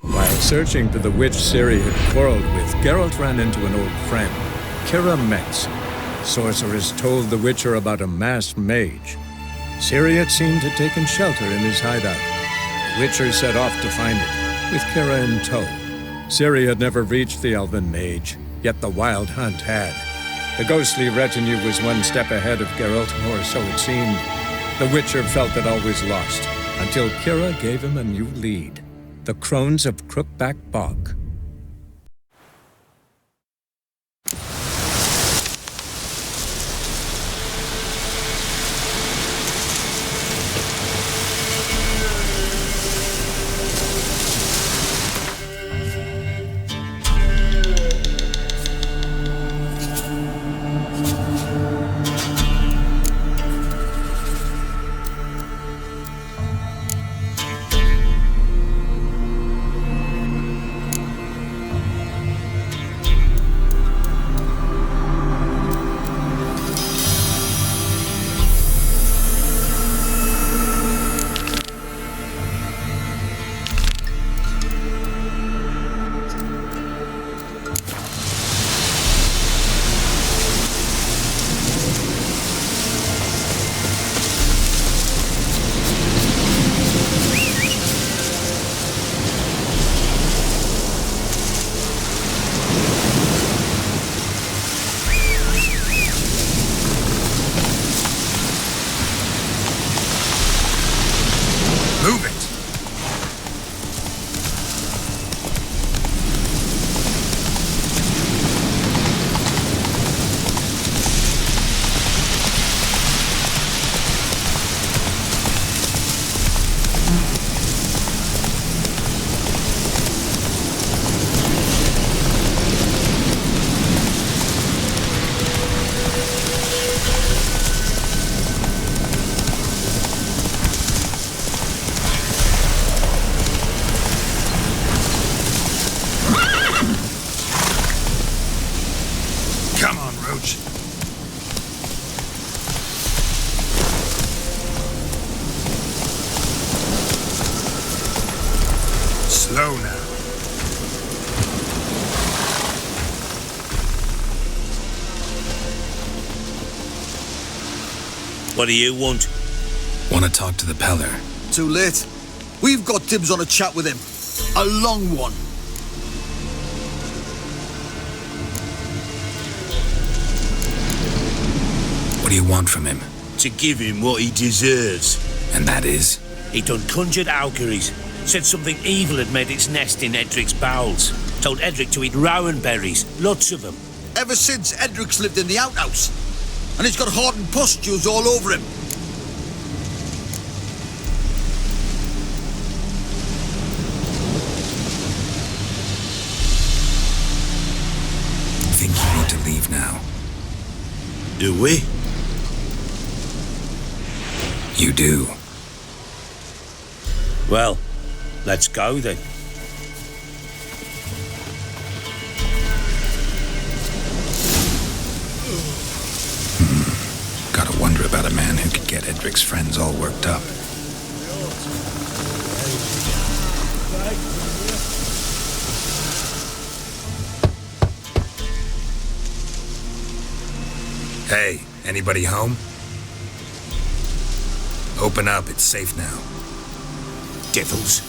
While searching for the witch Ciri had quarreled with, Geralt ran into an old friend, Kira Metz. The sorceress told the Witcher about a masked mage. Ciri, it seemed, had taken shelter in his hideout. The Witcher set off to find it, with Kira in tow. Ciri had never reached the elven mage, yet the wild hunt had. The ghostly retinue was one step ahead of Geralt, or so it seemed. The Witcher felt that all was lost, until Kira gave him a new lead. The Crones of Crookback Bog. Slow now. What do you want? Want to talk to the Peller. Too late. We've got dibs on a chat with him. A long one. What do you want from him? To give him what he deserves. And that is? He done conjured auguries. Said something evil had made its nest in Edric's bowels. Told Edric to eat rowan berries. Lots of them. Ever since Edric's lived in the outhouse. And he's got hardened pustules all over him. Think you need to leave now? Do we? You do. Well, let's go then. Gotta wonder about a man who could get Edric's friends all worked up. Hey, anybody home? Open up, it's safe now. Devils,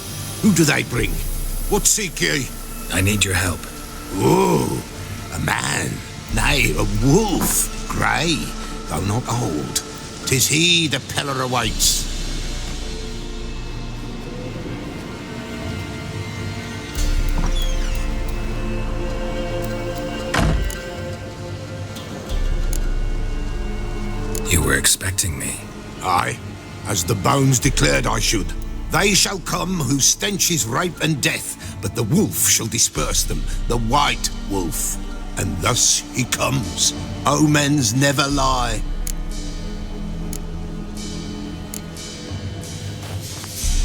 who do they bring? What seek ye? I need your help. Oh, a man, nay, a wolf, grey, though not old. 'Tis he the Peller awaits. You were expecting me. Aye, as the bones declared I should. They shall come whose stench is rape and death, but the wolf shall disperse them, the white wolf. And thus he comes. Omens never lie.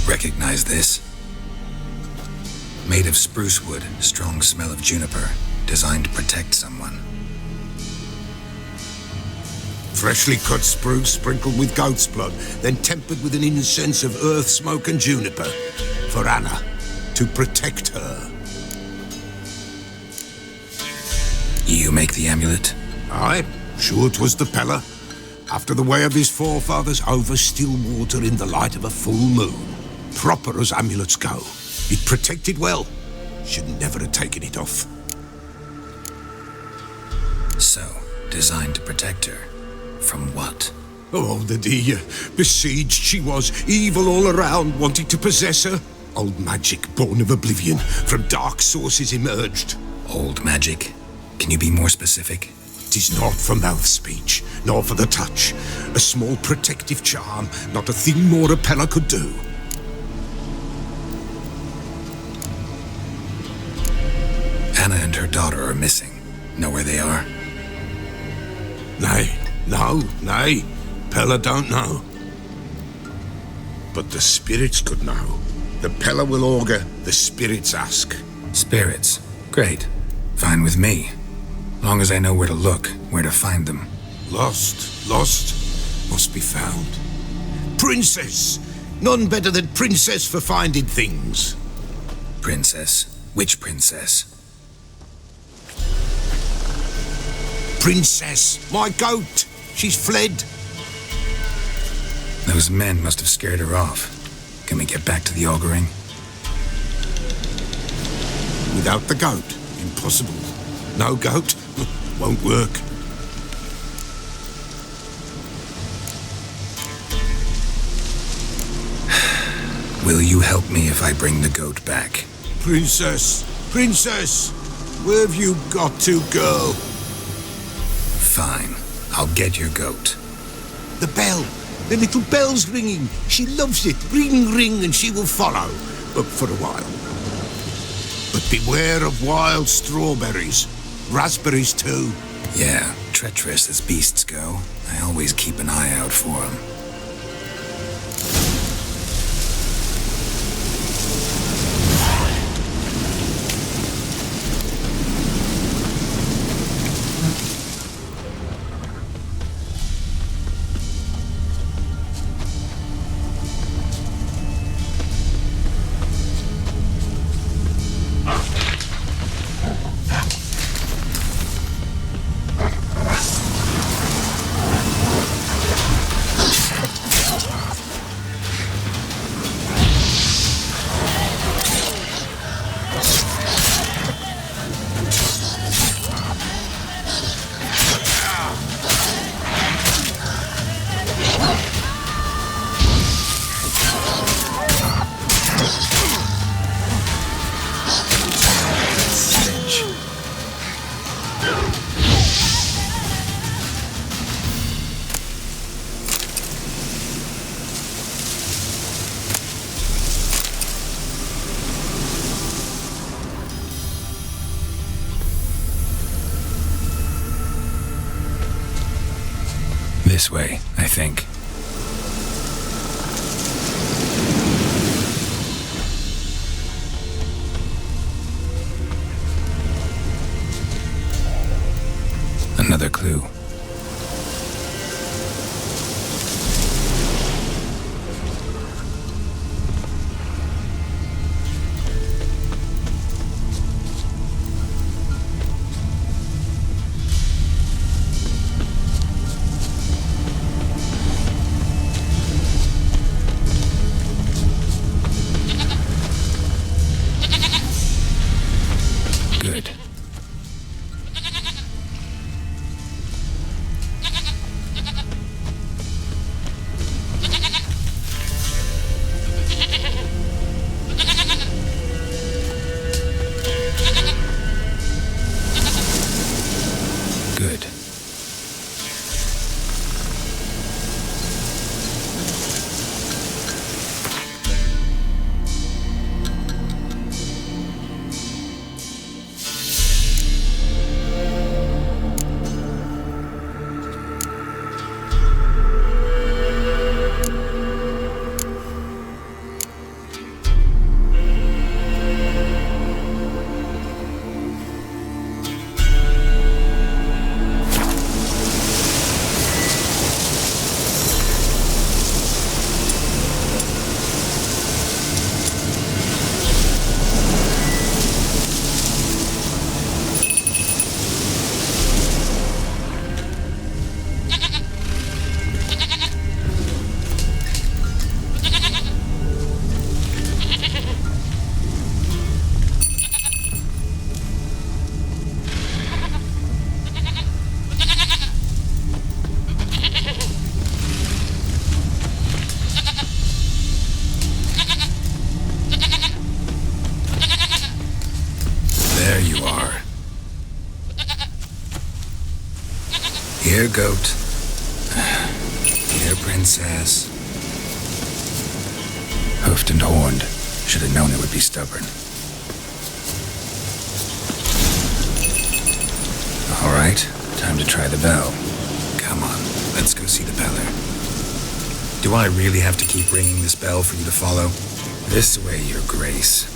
Recognize this? Made of spruce wood, strong smell of juniper, designed to protect someone. Freshly cut spruce sprinkled with goat's blood, then tempered with an incense of earth, smoke and juniper. For Anna, to protect her. You make the amulet? Aye, sure 'twas the Pella. After the way of his forefathers, over still water in the light of a full moon. Proper as amulets go. It protected well. Should never have taken it off. So, designed to protect her. From what? Oh, the dear. Besieged she was, evil all around, wanting to possess her. Old magic, born of oblivion, from dark sources emerged. Old magic? Can you be more specific? 'Tis not for mouth speech, nor for the touch. A small protective charm, not a thing more a Pella could do. Anna and her daughter are missing. Know where they are? Nay. Pella don't know. But the spirits could know. The Pella will augur, the spirits ask. Spirits. Great. Fine with me. Long as I know where to look, where to find them. Lost, must be found. Princess! None better than princess for finding things. Princess? Which princess? Princess, my goat! She's fled. Those men must have scared her off. Can we get back to the auguring? Without the goat, impossible. No goat, won't work. Will you help me if I bring the goat back? Princess, where have you got to, girl? Fine. I'll get your goat. The bell, the little bell's ringing. She loves it. Ring, ring, and she will follow. But for a while. But beware of wild strawberries. Raspberries, too. Yeah, treacherous as beasts go. I always keep an eye out for them. This way, I think. Another clue. Dear goat. Dear princess. Hoofed and horned. Should have known it would be stubborn. All right, time to try the bell. Come on, let's go see the peller. Do I really have to keep ringing this bell for you to follow? This way, your grace.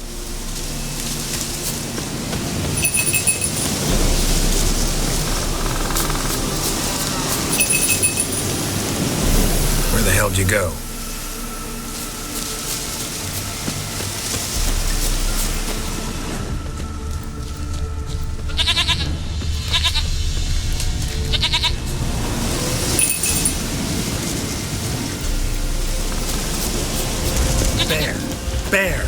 Where the hell'd you go? Bear!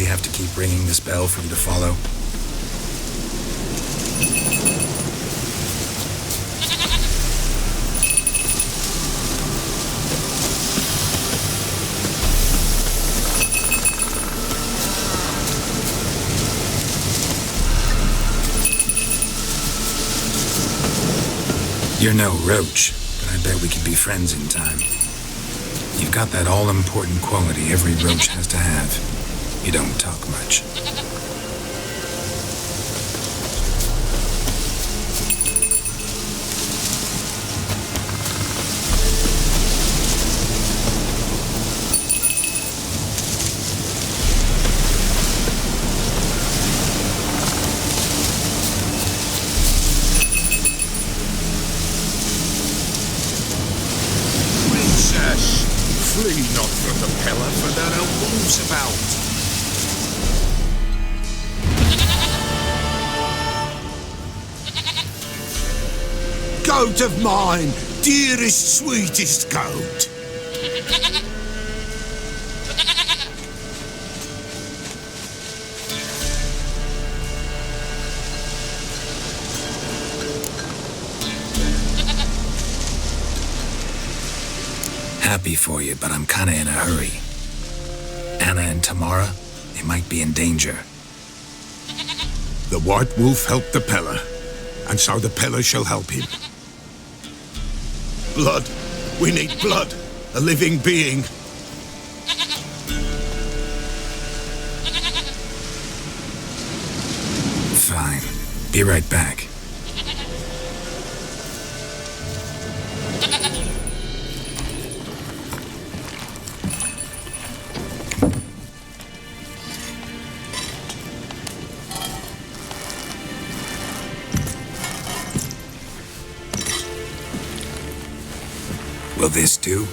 Have to keep ringing this bell for you to follow? You're no roach, but I bet we could be friends in time. You've got that all-important quality every roach has to have. You don't talk much. Princess, flee not from the pillar, for there are wolves about. Goat of mine, dearest, sweetest goat. Happy for you, but I'm kinda in a hurry. Anna and Tamara, they might be in danger. The White Wolf helped the Peller, and so the Peller shall help him. Blood. We need blood. A living being. Fine. Be right back. Will this do?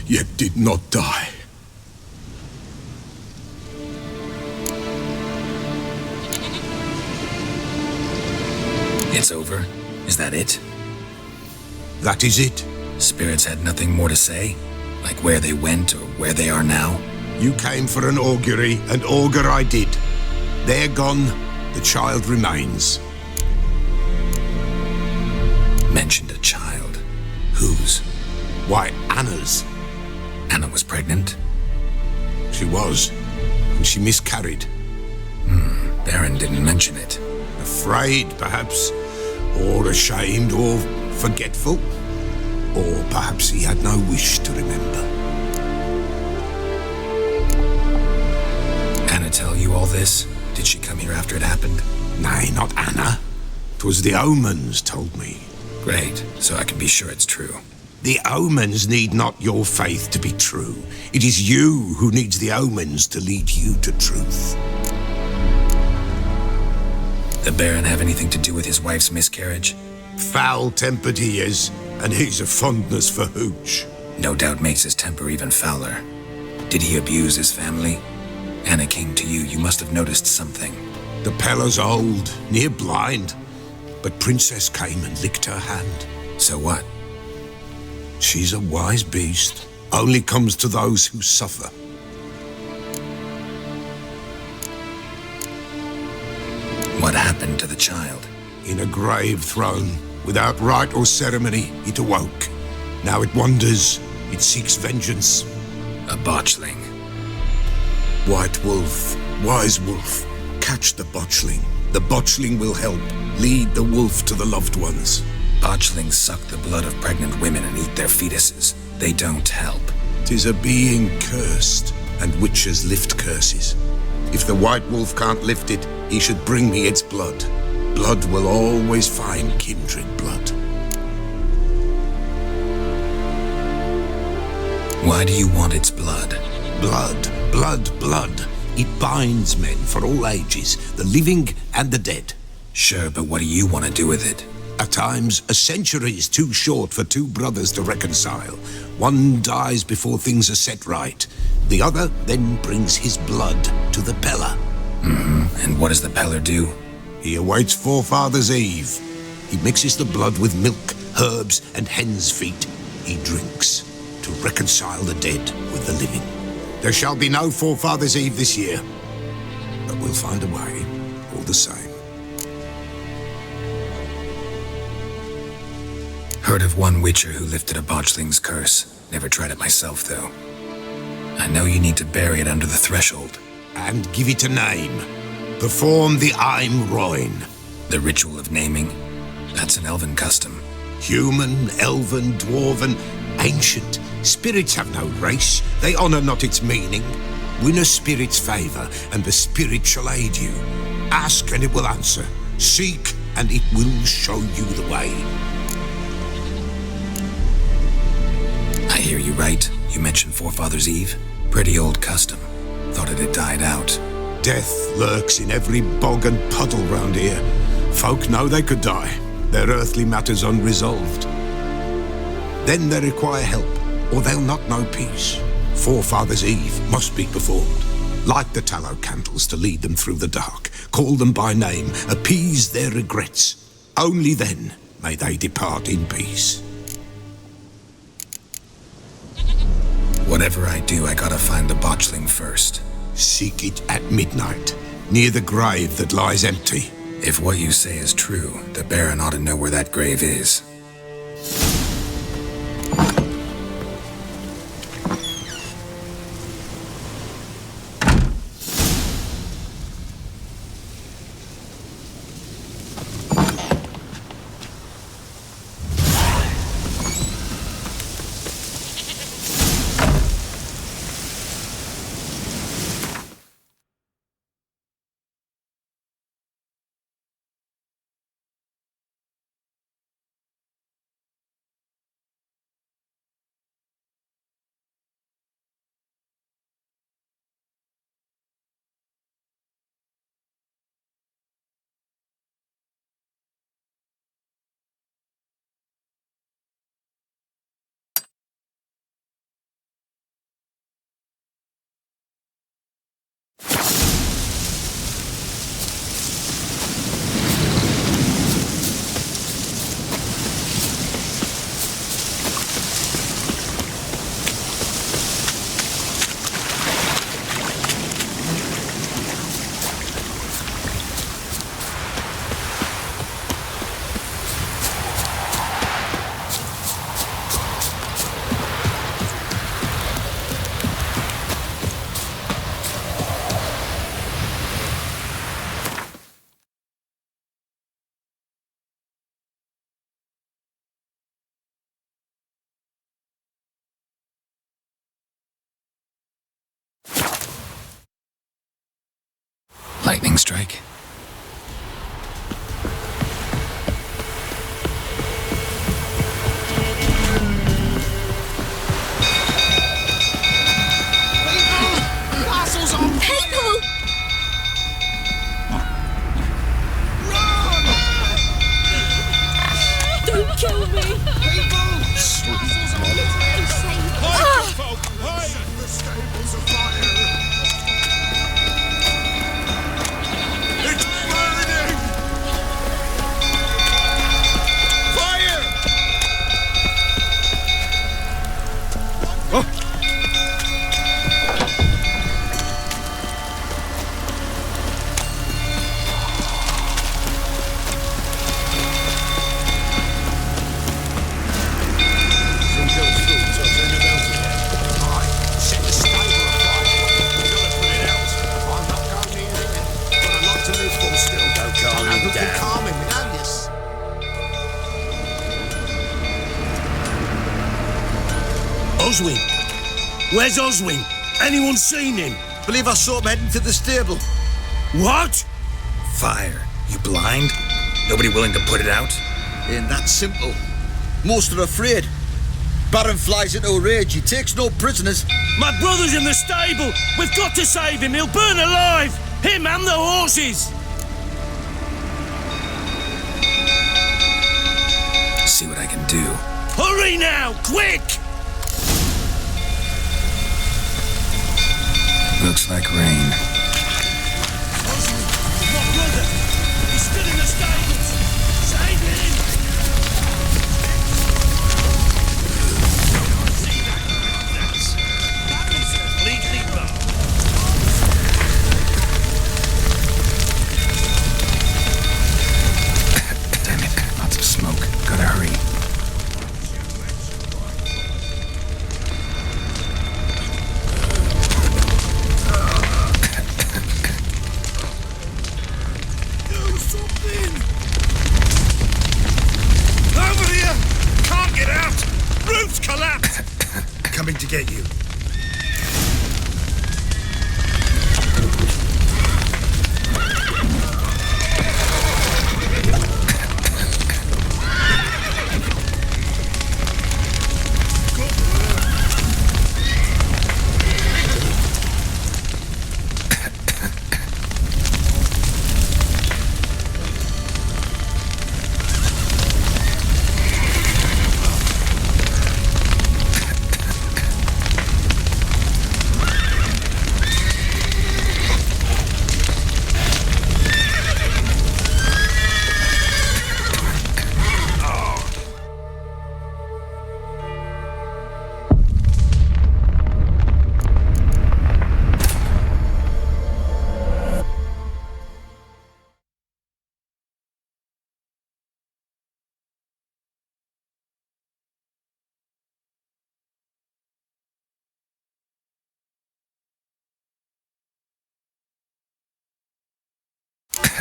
Yet did not die. It's over? Is that it? That is it. Spirits had nothing more to say? Like where they went or where they are now? You came for an augury, and augur I did. They're gone, the child remains. Mentioned a child. Why, Anna's. Anna was pregnant? She was, and she miscarried. Baron didn't mention it. Afraid, perhaps, or ashamed, or forgetful. Or perhaps he had no wish to remember. Anna tell you all this? Did she come here after it happened? Nay, not Anna. 'Twas the omens told me. Great, so I can be sure it's true. The omens need not your faith to be true. It is you who needs the omens to lead you to truth. The Baron have anything to do with his wife's miscarriage? Foul-tempered he is, and he's a fondness for hooch. No doubt makes his temper even fouler. Did he abuse his family? Anna came to you, you must have noticed something. The Pella's old, near blind, but Princess came and licked her hand. So what? She's a wise beast, only comes to those who suffer. What happened to the child? In a grave thrown, without rite or ceremony, it awoke. Now it wanders, it seeks vengeance. A botchling. White wolf, wise wolf, catch the botchling. The botchling will help, lead the wolf to the loved ones. Botchlings suck the blood of pregnant women and eat their fetuses. They don't help. 'Tis a being cursed, and witches lift curses. If the white wolf can't lift it, he should bring me its blood. Blood will always find kindred blood. Why do you want its blood? Blood, blood, blood. It binds men for all ages, the living and the dead. Sure, but what do you want to do with it? At times, a century is too short for two brothers to reconcile. One dies before things are set right. The other then brings his blood to the Pella. And what does the Peller do? He awaits Forefathers' Eve. He mixes the blood with milk, herbs, and hen's feet. He drinks to reconcile the dead with the living. There shall be no Forefathers' Eve this year, but we'll find a way, all the same. Heard of one witcher who lifted a botchling's curse. Never tried it myself, though. I know you need to bury it under the threshold. And give it a name. Perform the Aim Roin. The ritual of naming? That's an elven custom. Human, elven, dwarven, ancient. Spirits have no race. They honor not its meaning. Win a spirit's favor, and the spirit shall aid you. Ask, and it will answer. Seek, and it will show you the way. I hear you right. You mentioned Forefathers' Eve. Pretty old custom. Thought it had died out. Death lurks in every bog and puddle round here. Folk know they could die, their earthly matters unresolved. Then they require help, or they'll not know peace. Forefathers' Eve must be performed. Light the tallow candles to lead them through the dark. Call them by name, appease their regrets. Only then may they depart in peace. Whatever I do, I gotta find the botchling first. Seek it at midnight, near the grave that lies empty. If what you say is true, the Baron ought to know where that grave is. lightning strike. Castle's on fire! People! Don't kill me! People! Castle's on fire! Folk! Hide! The stable's afire! It's burning! Fire! Set the stable afire. You gotta put it out. I'm not going near it. Got a lot to live for still. Don't calm him Who can down. calm him without this? Oswin! Where's Oswin? Anyone seen him? Believe I saw him heading to the stable. What? Fire. You blind? Nobody willing to put it out? Ain't that simple. Most are afraid. Baron flies into a rage. He takes no prisoners. My brother's in the stable! We've got to save him! He'll burn alive! Him and the horses! See what I can do. Hurry now! Quick! Looks like rain. My brother! He's still in the stables! Save him! That's completely wrong. Damn it. Lots of smoke. Gotta hurry. Do something! Over here! Can't get out! Roof's collapsed! Coming to get you.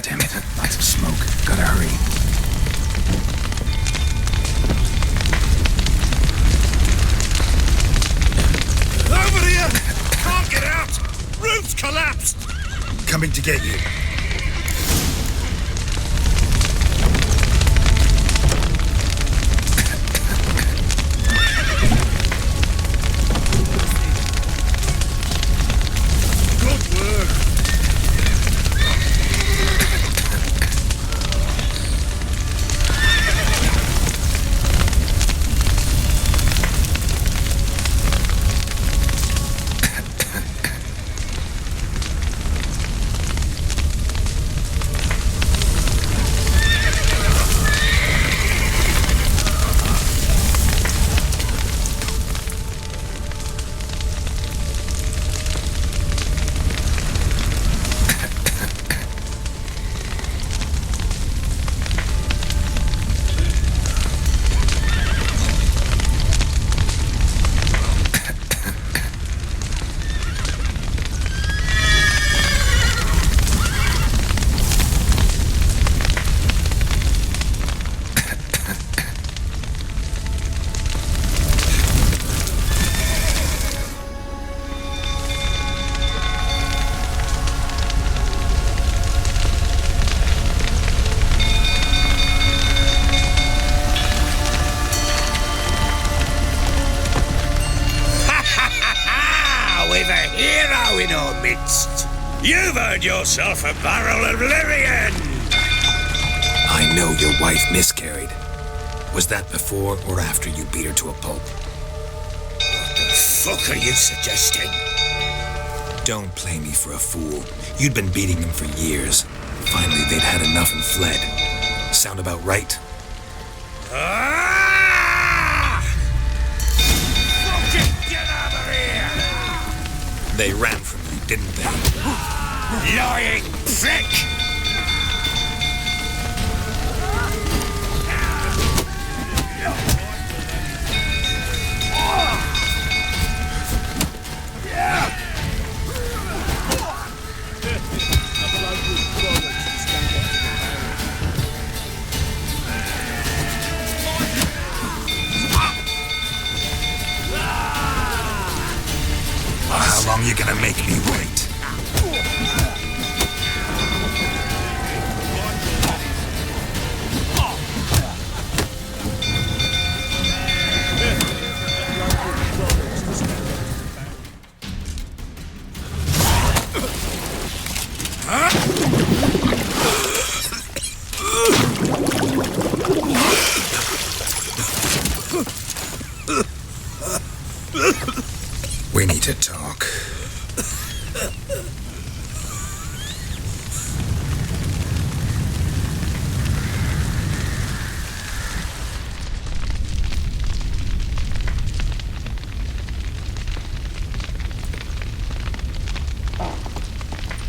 Damn it. Lots of smoke. Gotta hurry. Over here! Can't get out! Roof's collapsed! Coming to get you. Good work! midst. You've earned yourself a barrel of Lyrian! I know your wife miscarried. Was that before or after you beat her to a pulp? What the fuck are you suggesting? Don't play me for a fool. You'd been beating them for years. Finally, they'd had enough and fled. Sound about right? Ah! Fucking get over here! They ran from you, didn't they? Lying prick! How long you gonna make me wait? We need to talk.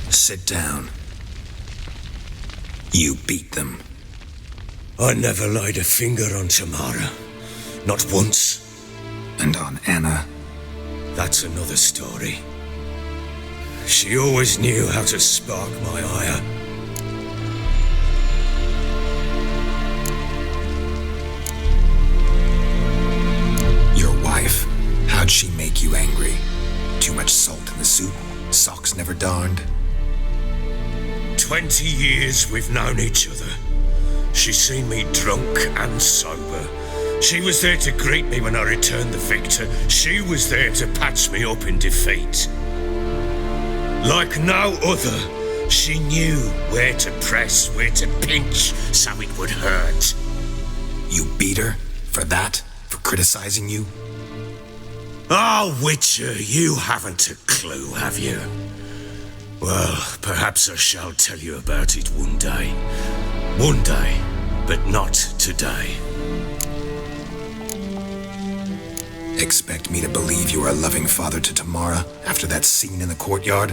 Sit down. You beat them. I never laid a finger on Tamara. Not once. And on Anna. That's another story. She always knew how to spark my ire. Your wife, how'd she make you angry? Too much salt in the soup? Socks never darned? 20 years we've known each other. She's seen me drunk and sober. She was there to greet me when I returned the victor. She was there to patch me up in defeat. Like no other, she knew where to press, where to pinch, so it would hurt. You beat her? For that? For criticizing you? Oh, Witcher, you haven't a clue, have you? Well, perhaps I shall tell you about it one day. One day, but not today. Expect me to believe you are a loving father to Tamara after that scene in the courtyard?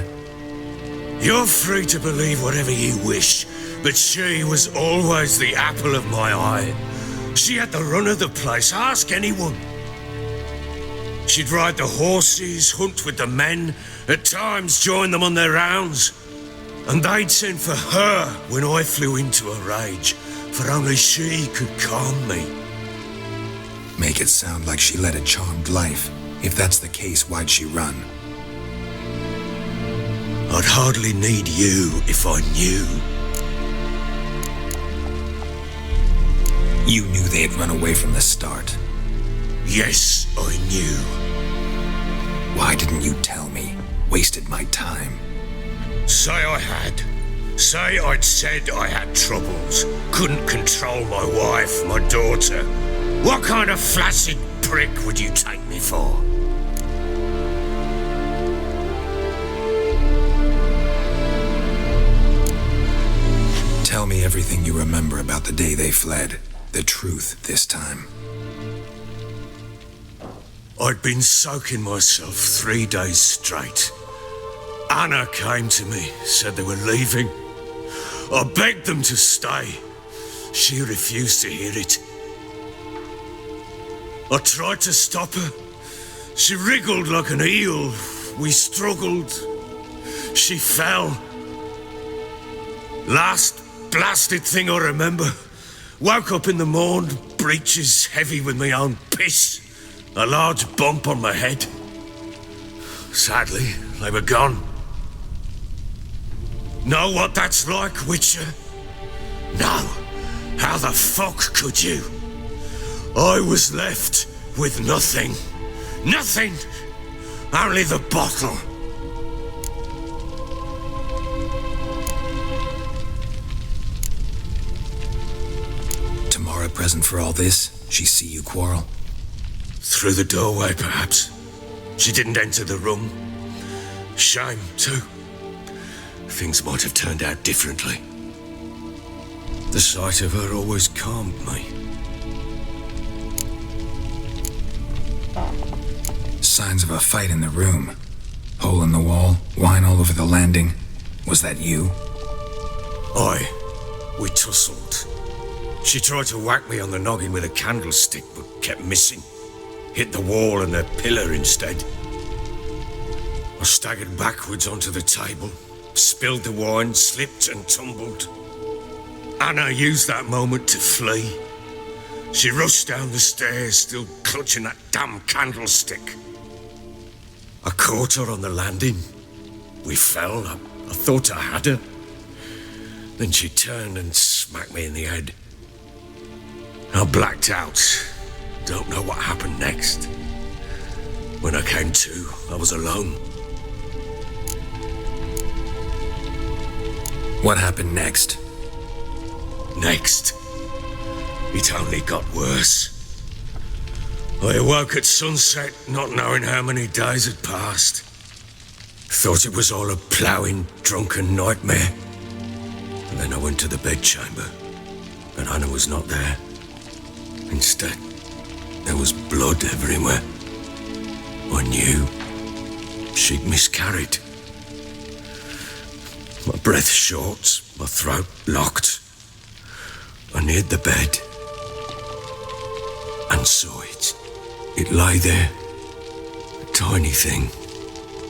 You're free to believe whatever you wish, but she was always the apple of my eye. She had the run of the place, ask anyone. She'd ride the horses, hunt with the men, at times join them on their rounds. And they'd send for her when I flew into a rage, for only she could calm me. Make it sound like she led a charmed life. If that's the case, why'd she run? I'd hardly need you if I knew. You knew they had run away from the start. Yes, I knew. Why didn't you tell me? Wasted my time. Say I had. Say I'd said I had troubles. Couldn't control my wife, my daughter. What kind of flaccid prick would you take me for? Tell me everything you remember about the day they fled. The truth this time. I'd been soaking myself 3 days straight. Anna came to me, said they were leaving. I begged them to stay. She refused to hear it. I tried to stop her. She wriggled like an eel. We struggled. She fell. Last blasted thing I remember. Woke up in the morn, breeches heavy with my own piss. A large bump on my head. Sadly, they were gone. Know what that's like, Witcher? No. How the fuck could you? I was left with nothing. Nothing! Only the bottle. present for all this? She see you quarrel? Through the doorway, perhaps. She didn't enter the room. Shame, too. Things might have turned out differently. The sight of her always calmed me. Signs of a fight in the room. Hole in the wall, wine all over the landing. Was that you? Aye, we tussled. She tried to whack me on the noggin with a candlestick, but kept missing. Hit the wall and a pillar instead. I staggered backwards onto the table, spilled the wine, slipped and tumbled. Anna used that moment to flee. She rushed down the stairs, still clutching that damn candlestick. I caught her on the landing. We fell. I thought I had her. Then she turned and smacked me in the head. I blacked out. Don't know what happened next. When I came to, I was alone. What happened next? Next, it only got worse. I awoke at sunset, not knowing how many days had passed. Thought it was all a ploughing, drunken nightmare. And then I went to the bedchamber, and Anna was not there. Instead, there was blood everywhere. I knew she'd miscarried. My breath short, my throat locked. I neared the bed and saw it. It lay there, a tiny thing,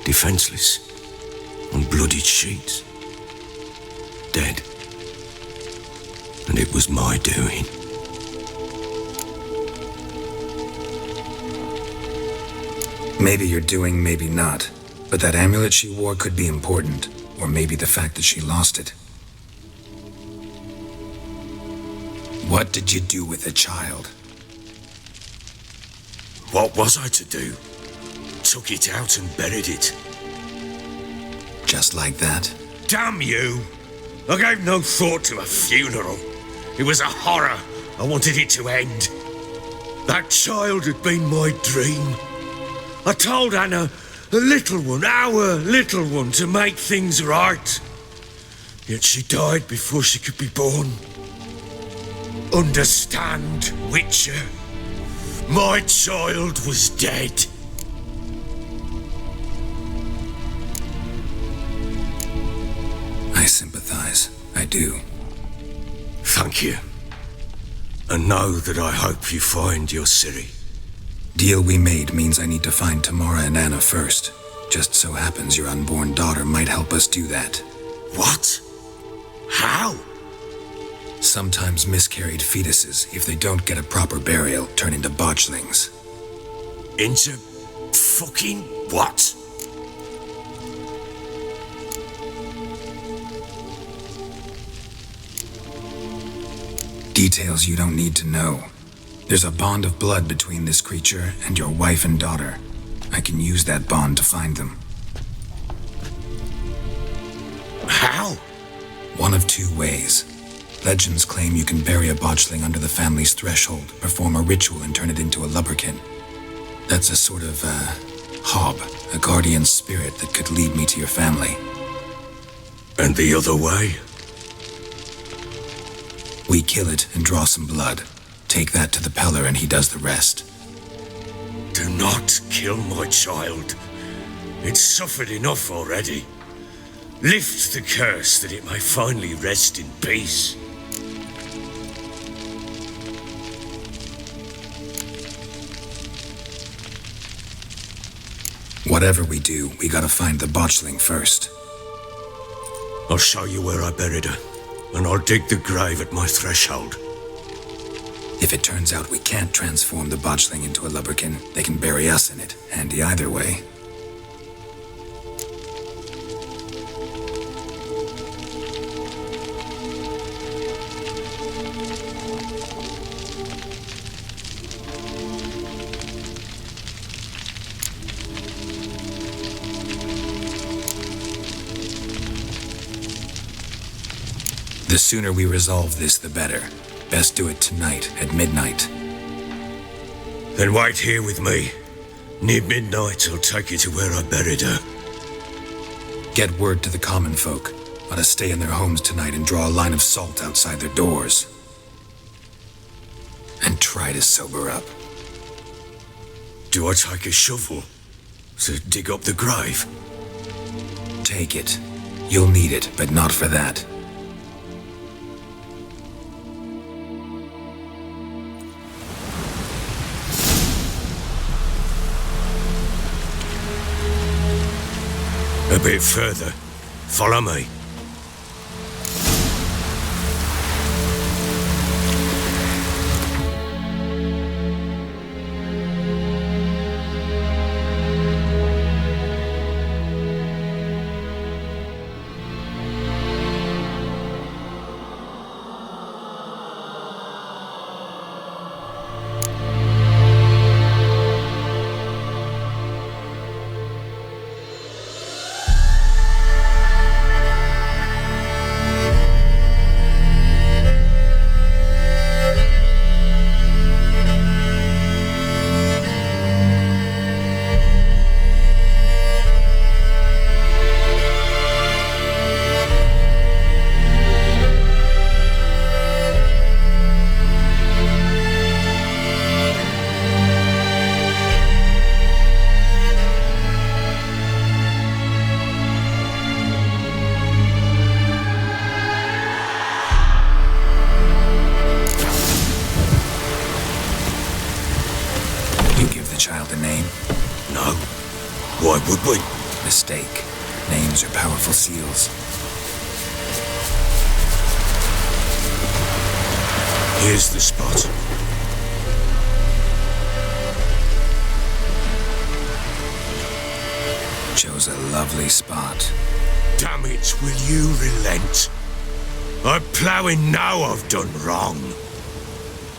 defenseless, on bloodied sheets, dead. And it was my doing. Maybe you're doing, maybe not. But that amulet she wore could be important. Or maybe the fact that she lost it. What did you do with the child? What was I to do? Took it out and buried it. Just like that? Damn you! I gave no thought to a funeral. It was a horror. I wanted it to end. That child had been my dream. I told Anna, the little one, our little one, to make things right. Yet she died before she could be born. Understand, Witcher? My child was dead. I sympathize. I do. Thank you. And know that I hope you find your Ciri. Deal we made means I need to find Tamara and Anna first. Just so happens your unborn daughter might help us do that. What? How? Sometimes miscarried fetuses, if they don't get a proper burial, turn into botchlings. Into fucking what? Details you don't need to know. There's a bond of blood between this creature and your wife and daughter. I can use that bond to find them. How? One of two ways. Legends claim you can bury a botchling under the family's threshold, perform a ritual and turn it into a lubberkin. That's a sort of, hob, a guardian spirit that could lead me to your family. And the other way? We kill it and draw some blood. Take that to the Peller and he does the rest. Do not kill my child. It's suffered enough already. Lift the curse that it may finally rest in peace. Whatever we do, we gotta find the botchling first. I'll show you where I buried her, and I'll dig the grave at my threshold. If it turns out we can't transform the botchling into a lubberkin, they can bury us in it. Handy either way. The sooner we resolve this, the better. Best do it tonight at midnight. Then wait here with me. Near midnight, I'll take you to where I buried her. Get word to the common folk. Ought to stay in their homes tonight and draw a line of salt outside their doors. And try to sober up. Do I take a shovel to dig up the grave? Take it. You'll need it, but not for that. A bit further. Follow me. Would we? Mistake. Names are powerful seals. Here's the spot. Chose a lovely spot. Damn it, will you relent? I'm ploughing now I've done wrong.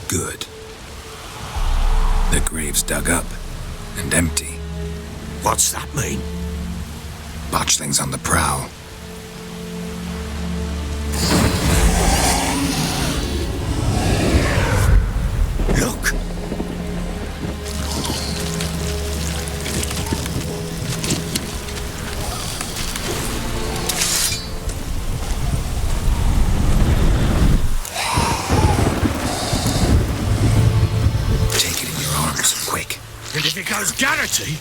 Good. The grave's dug up and empty. What's that mean? Botchling's on the prowl. Look! Take it in your arms, quick. And if it goes Garrity,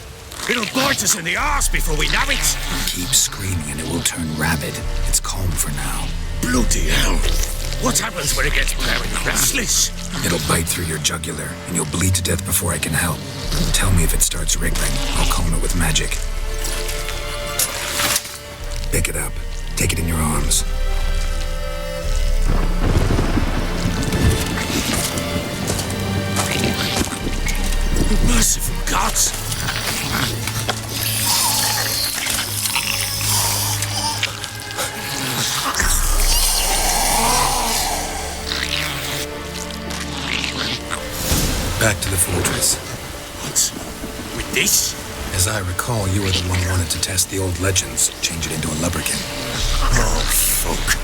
it'll bite us in the arse before we know it. Keep screaming and it will turn rabid. It's calm for now. Bloody hell. What happens when it gets very restless? It'll bite through your jugular and you'll bleed to death before I can help. Tell me if it starts wriggling. I'll calm it with magic. Pick it up. Take it in your arms. Merciful gods. Back to the fortress. What? With this? As I recall, you were the one who wanted to test the old legends, change it into a lubberkin. Oh, fuck.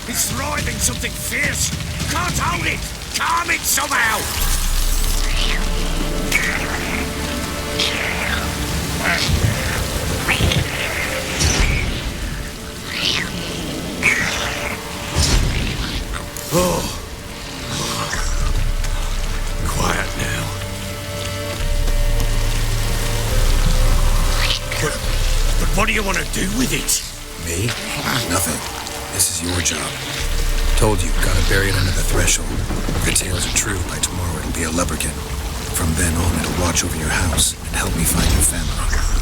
It's thriving something fierce. Can't hold it. Calm it somehow. Oh. Quiet now. But what do you want to do with it? Me? Nothing. This is your job. Told you, gotta bury it under the threshold. If the tales are true, by tomorrow it'll be a lubberkin. From then on, it'll watch over your house and help me find your family.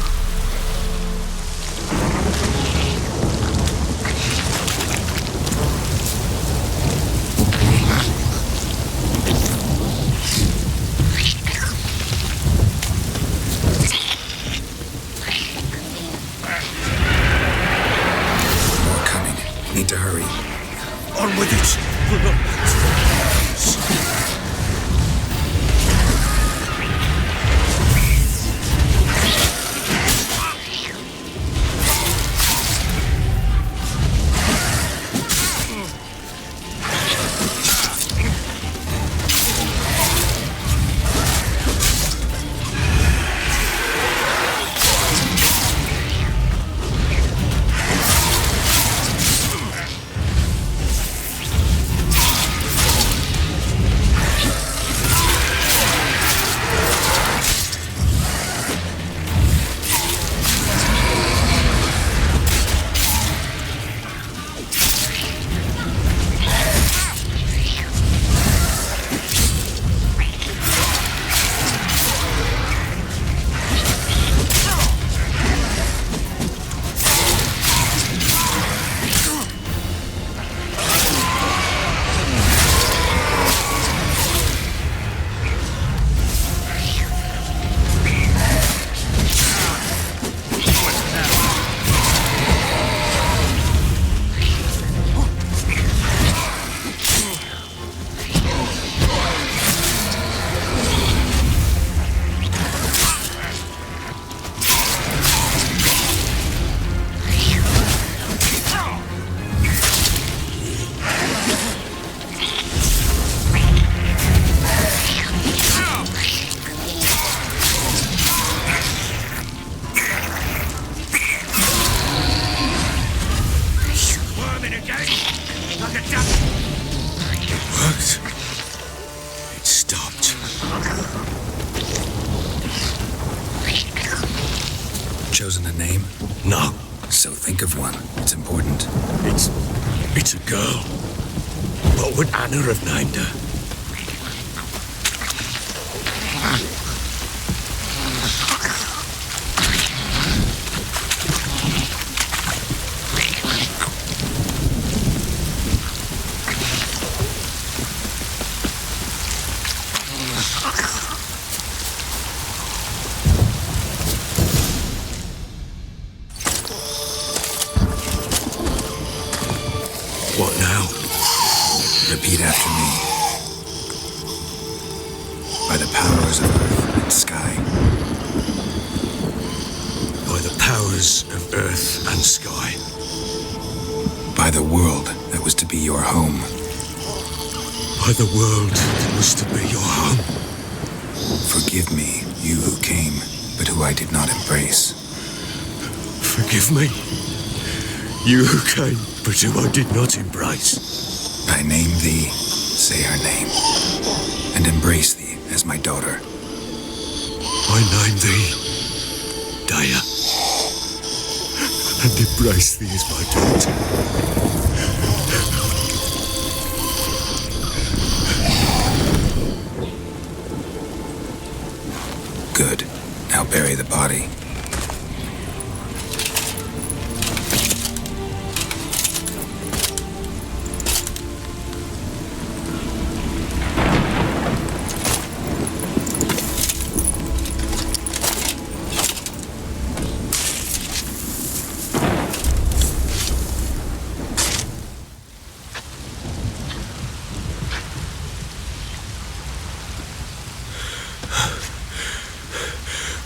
Need to hurry. On with it! Chosen a name? No. So think of one. It's important. It's a girl. What would Anna have named her? What now? Repeat after me. By the powers of earth and sky. By the powers of earth and sky. By the world that was to be your home. By the world that was to be your home. Forgive me, you who came, but who I did not embrace. Forgive me, you who came, but who I did not embrace. I name thee, say her name, and embrace thee as my daughter. I name thee, Daya, and embrace thee as my daughter. Good. Now bury the body.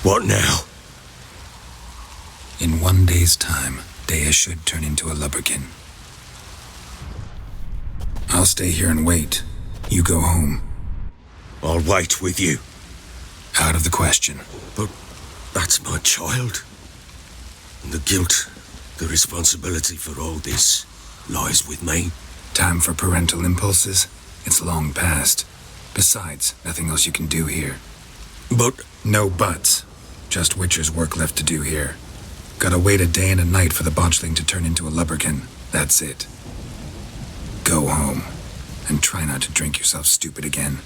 What now? In 1 day's time, Daya should turn into a lubberkin. stay here and wait. You go home. I'll wait with you. Out of the question. But that's my child. And the guilt, the responsibility for all this lies with me. Time for parental impulses? It's long past. Besides, nothing else you can do here. But No buts. Just Witcher's work left to do here. Gotta wait a day and a night for the botchling to turn into a lubberkin. That's it. Go home. And try not to drink yourself stupid again.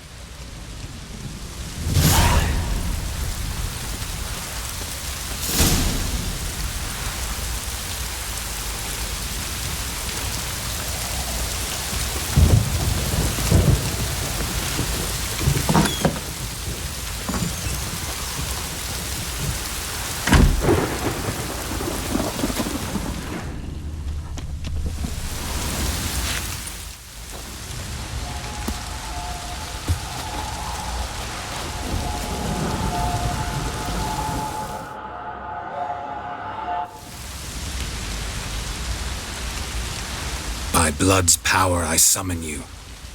By blood's power I summon you.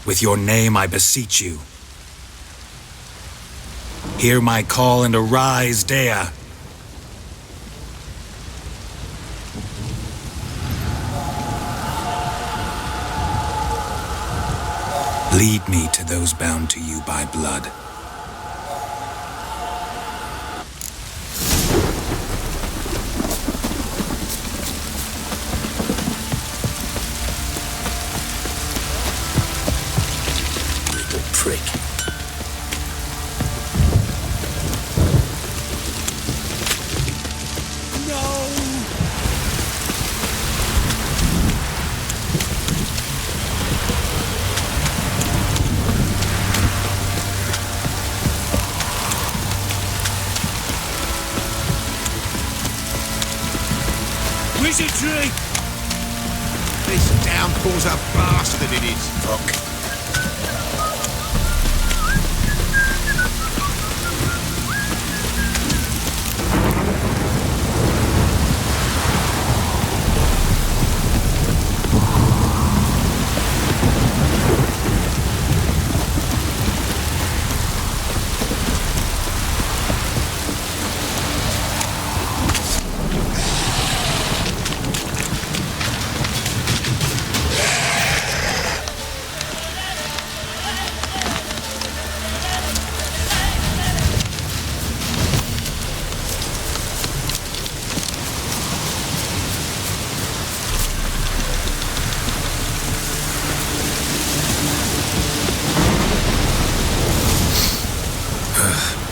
With your name I beseech you. Hear my call and arise, Dea. Lead me to those bound to you by blood. prick. Wizardry! This downpour's a bastard, it is. Fuck.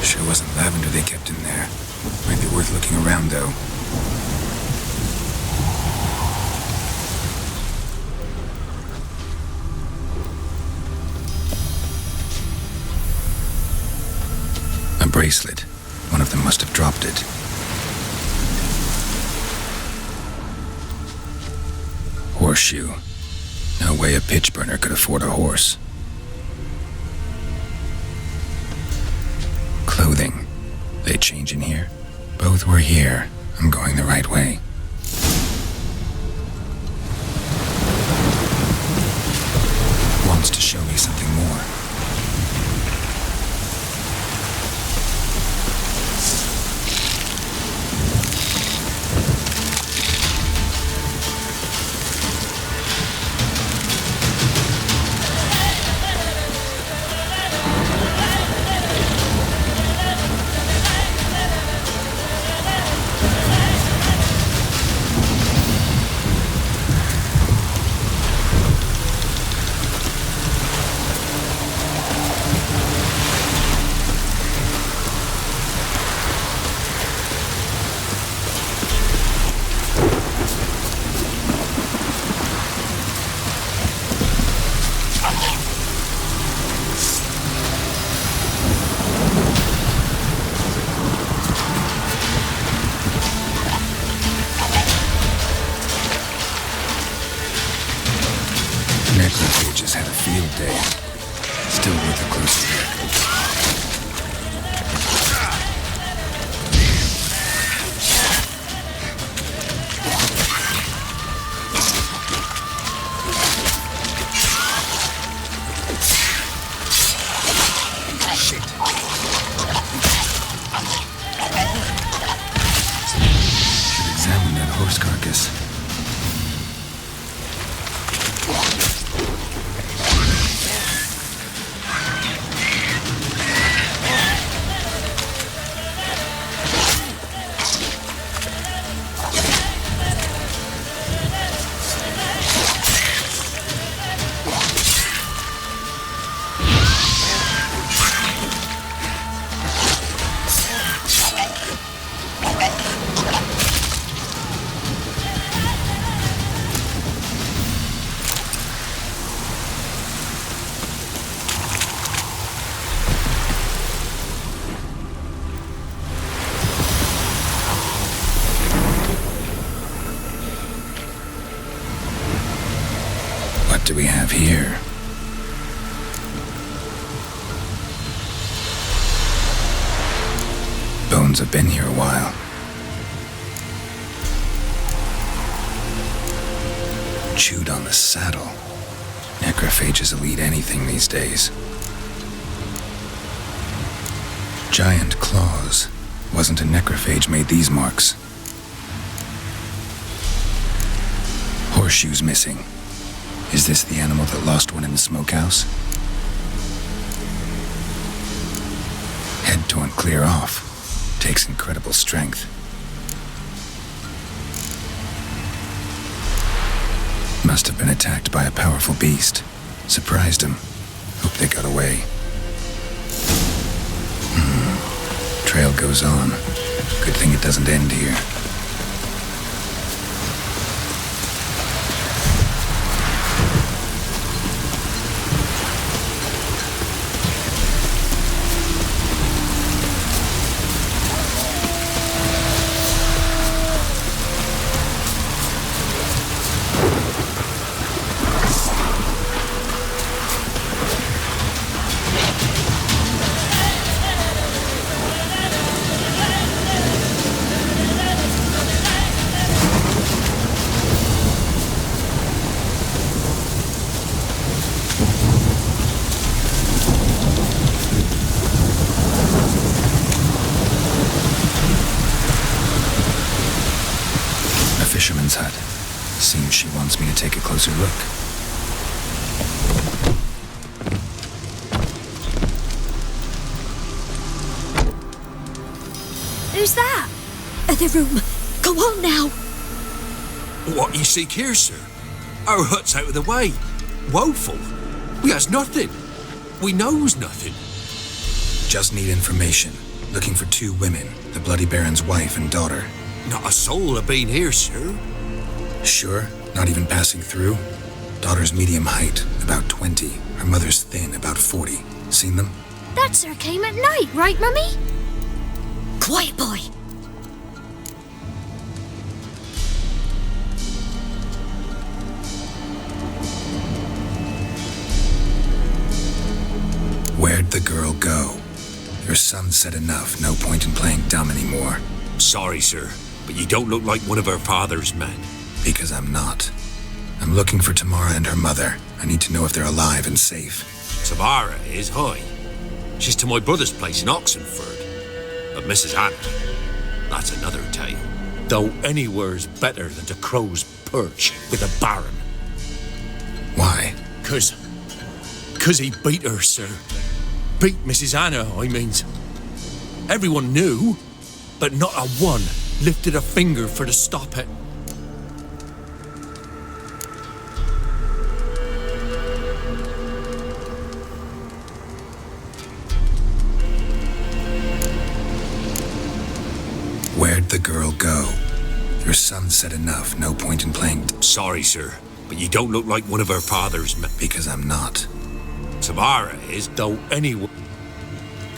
Sure wasn't lavender they kept in there. Might be worth looking around, though. A bracelet. One of them must have dropped it. Horseshoe. No way a pitch burner could afford a horse. Clothing. They change in here? Both were here. I'm going the right way. Wants to show me something more. Necrophages had a field day. Still worth a closer look. have here? Bones have been here a while. Chewed on the saddle. Necrophages will eat anything these days. Giant claws. Wasn't a necrophage made these marks. Horseshoes missing. Is this the animal that lost one in the smokehouse? Head torn clear off. Takes incredible strength. Must have been attacked by a powerful beast. Surprised him. Hope they got away. Trail goes on. Good thing it doesn't end here. Fisherman's hut. Seems she wants me to take a closer look. Who's that? Other room. Go on now. What you seek here, sir? Our hut's out of the way. Woeful. We has nothing. We knows nothing. Just need information. Looking for 2 women, the Bloody Baron's wife and daughter. Not a soul have been here, sir. Sure? Not even passing through? Daughter's medium height, about 20. Her mother's thin, about 40. Seen them? That sir came at night, right, Mummy? Quiet, boy. Where'd the girl go? Your son said enough, no point in playing dumb anymore. Sorry, sir, but you don't look like one of her father's men. Because I'm not. I'm looking for Tamara and her mother. I need to know if they're alive and safe. Tamara is high. She's to my brother's place in Oxenford. But Mrs. Anna, that's another tale. Though anywhere's better than to Crow's Perch with a baron. Why? 'Cause he beat her, sir. Beat Mrs. Anna, I means. Everyone knew, but not a one lifted a finger for to stop it. Where'd the girl go? Your son said enough, no point in playing... Sorry, sir, but you don't look like one of her father's men. Because I'm not. Tamara is, though anyone...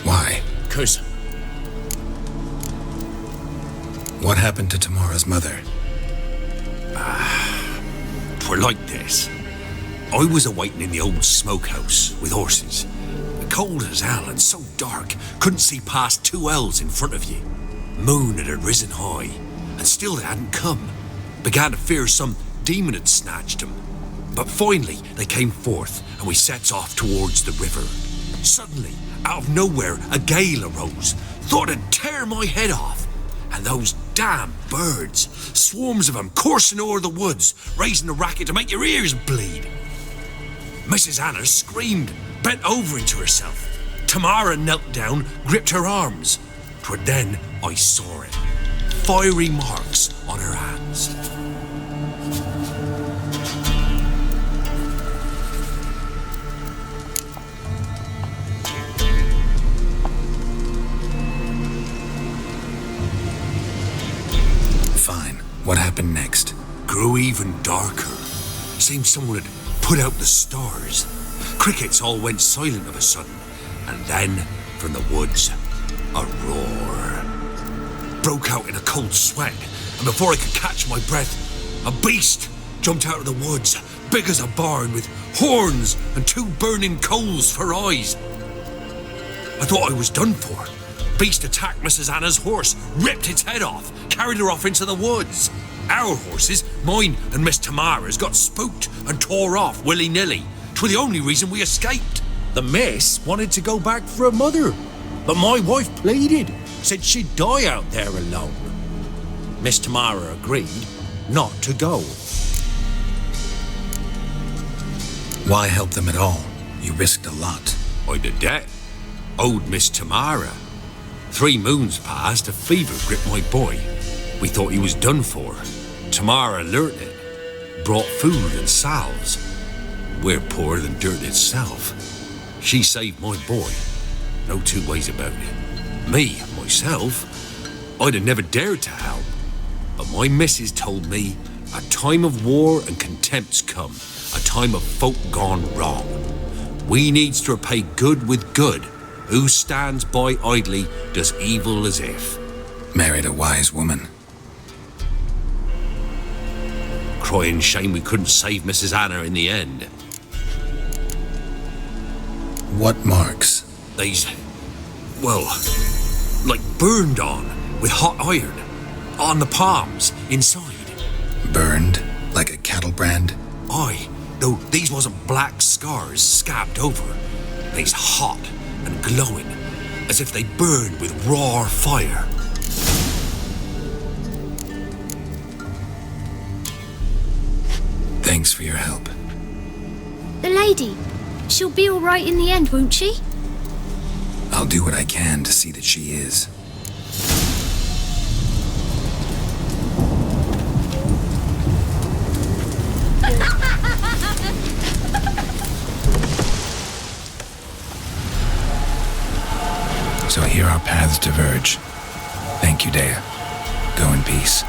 Why? 'Cause... What happened to Tamara's mother? Twere like this. I was awaiting in the old smokehouse with horses. Cold as hell and so dark, couldn't see past 2 ells in front of you. Moon had risen high, and still they hadn't come. Began to fear some demon had snatched them. But finally, they came forth, and we sets off towards the river. Suddenly, out of nowhere, a gale arose. Thought it'd tear my head off. And those damn birds, swarms of them coursing o'er the woods, raising a racket to make your ears bleed. Mrs. Anna screamed, bent over into herself. Tamara knelt down, gripped her arms. 'Twere then I saw it. Fiery marks on her hands. Fine. What happened next? Grew even darker. Seemed someone had put out the stars. Crickets all went silent of a sudden. And then, from the woods, a roar. Broke out in a cold sweat, and before I could catch my breath, a beast jumped out of the woods, big as a barn with horns and 2 burning coals for eyes. I thought I was done for. Beast attacked Mrs. Anna's horse, ripped its head off, carried her off into the woods. Our horses, mine and Miss Tamara's, got spooked and tore off willy-nilly. 'Twas the only reason we escaped. The miss wanted to go back for her mother, but my wife pleaded, said she'd die out there alone. Miss Tamara agreed not to go. Why help them at all? You risked a lot. I did that. Owed Miss Tamara. 3 moons passed, a fever gripped my boy. We thought he was done for. Tamara learnt it, brought food and salves. We're poorer than dirt itself. She saved my boy. No 2 ways about it. Me, myself, I'd have never dared to help. But my missus told me a time of war and contempt's come, a time of folk gone wrong. We needs to repay good with good. Who stands by idly does evil as if. Married a wise woman. Crying shame we couldn't save Mrs. Anna in the end. What marks? They's, well, like burned on with hot iron. On the palms, inside. Burned? Like a cattle brand? Aye, though these wasn't black scars scabbed over. They's hot and glowing, as if they burned with raw fire. Thanks for your help. The lady, she'll be all right in the end, won't she? I'll do what I can to see that she is. So here our paths diverge. Thank you, Dea. Go in peace.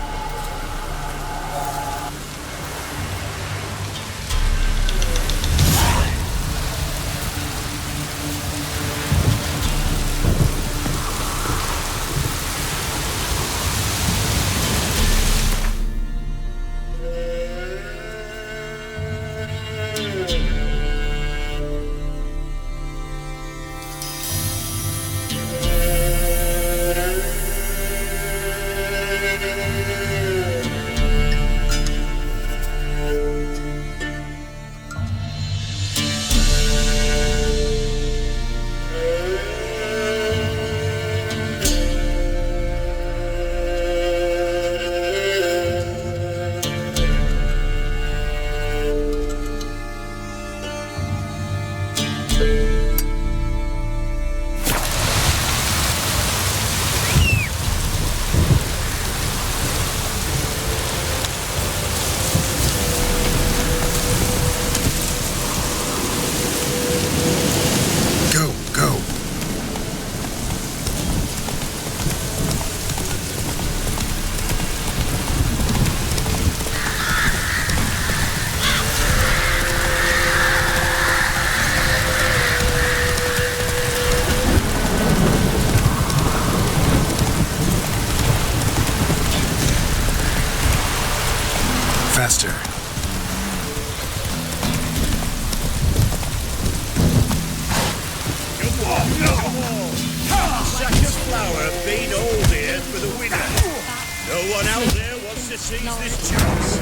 Faster. Sack of flour been all here for the winner. No one out there wants to seize this chance.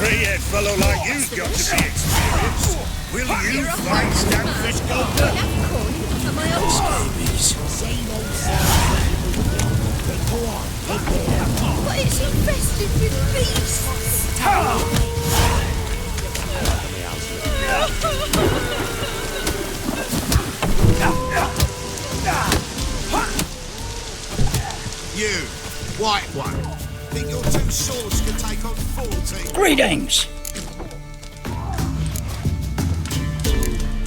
Three-head fellow like you's got to be experienced. Will you fight Stanfish Goldner? But it's infested with beasts. You, white one, think your two swords can take on 40? Greetings!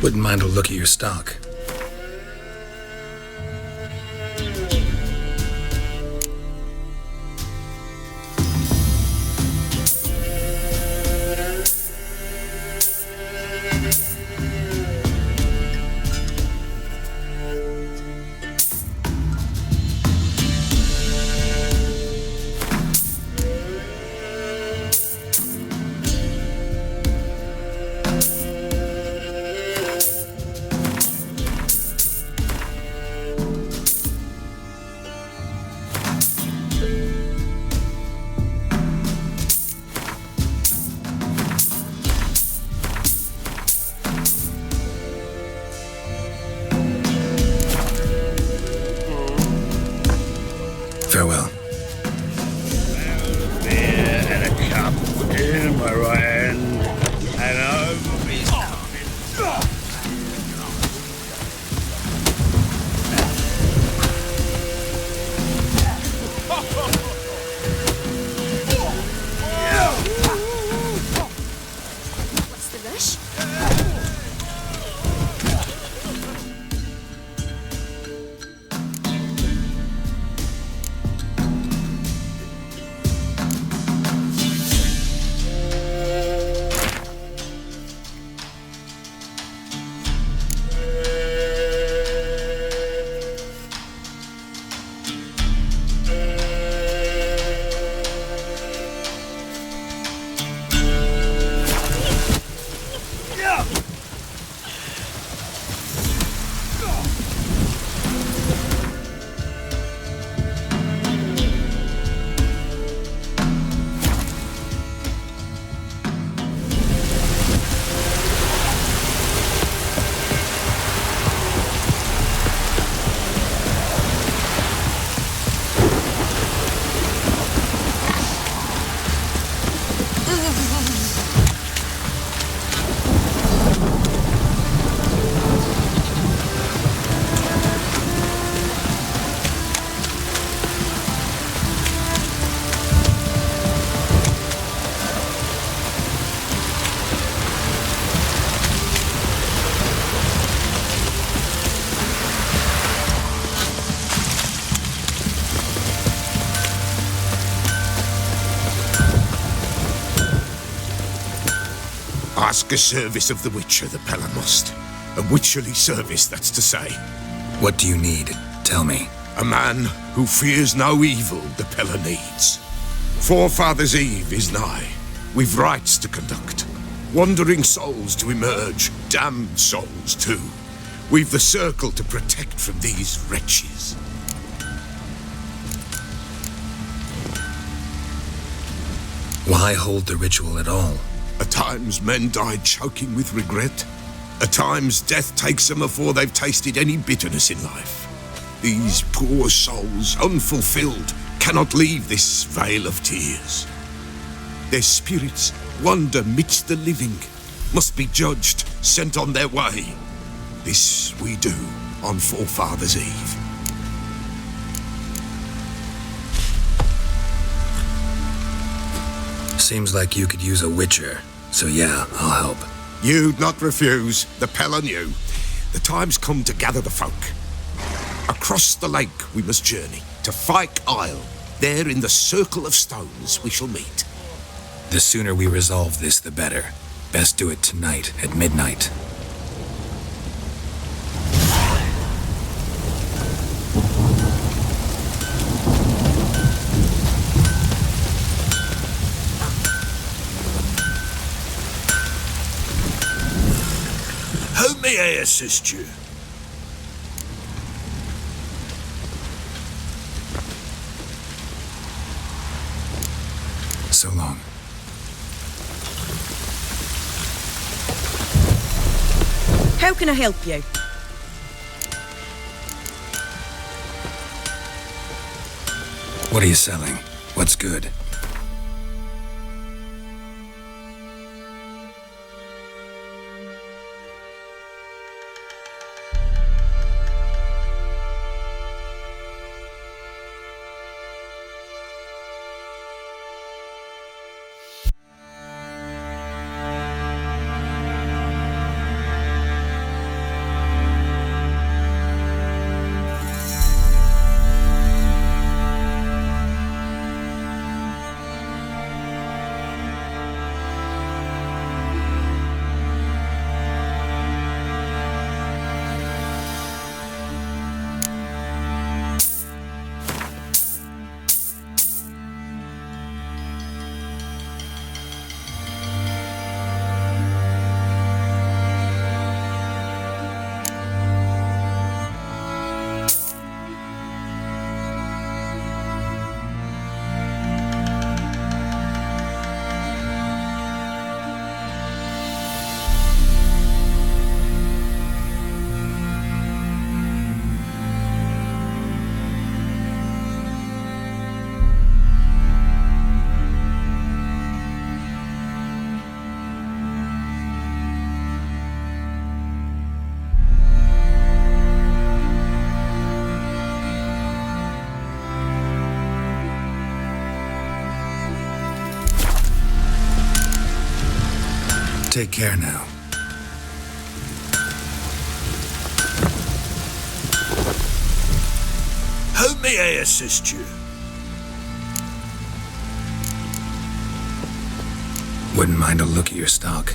Wouldn't mind a look at your stock. Farewell. Beer and a cup in my right hand, and over his What's the rush? Ask a service of the Witcher, the Pella must. A witcherly service, that's to say. What do you need? Tell me. A man who fears no evil the Pella needs. Forefathers' Eve is nigh. We've rites to conduct. Wandering souls to emerge, damned souls too. We've the circle to protect from these wretches. Why hold the ritual at all? At times men die choking with regret. At times death takes them before they've tasted any bitterness in life. These poor souls, unfulfilled, cannot leave this vale of tears. Their spirits wander midst the living, must be judged, sent on their way. This we do on Forefathers' Eve. Seems like you could use a witcher, so yeah, I'll help. You'd not refuse, the Pella knew. The time's come to gather the folk. Across the lake we must journey, to Fyke Isle. There in the circle of stones we shall meet. The sooner we resolve this, the better. Best do it tonight at midnight. How may I assist you? So long. How can I help you? What are you selling? What's good? take care now. How may I assist you? Wouldn't mind a look at your stock.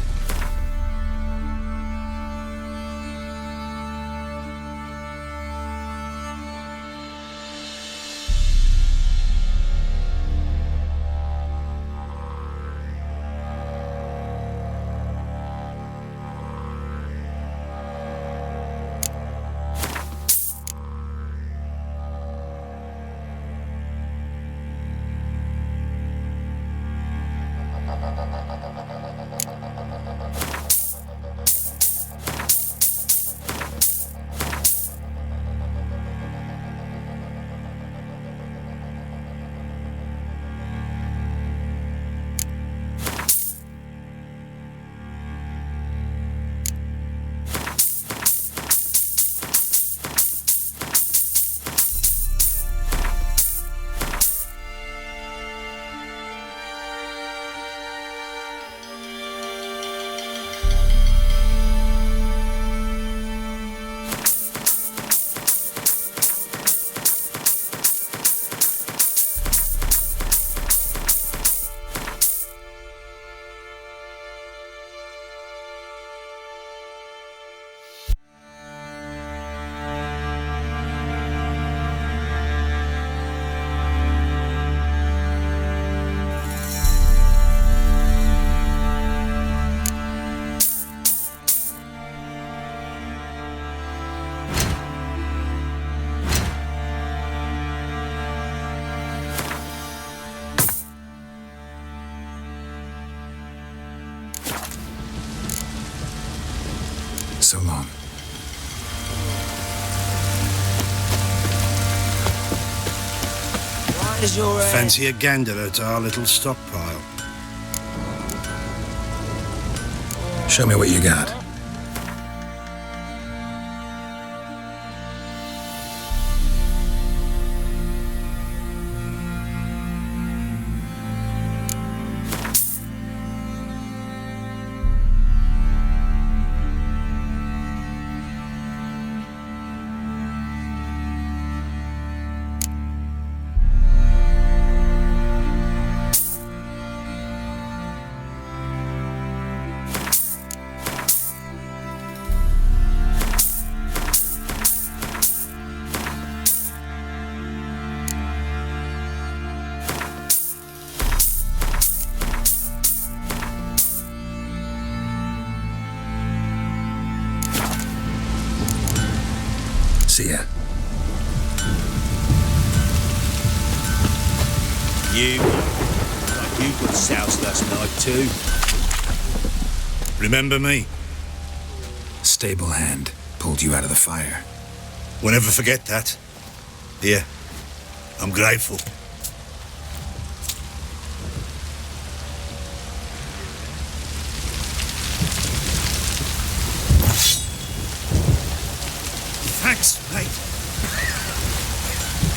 So long. Fancy a gander at our little stockpile? Show me what you got. See ya. You got soused last night too. Remember me? Stable hand pulled you out of the fire. We'll never forget that. Here, I'm grateful. Thanks, mate.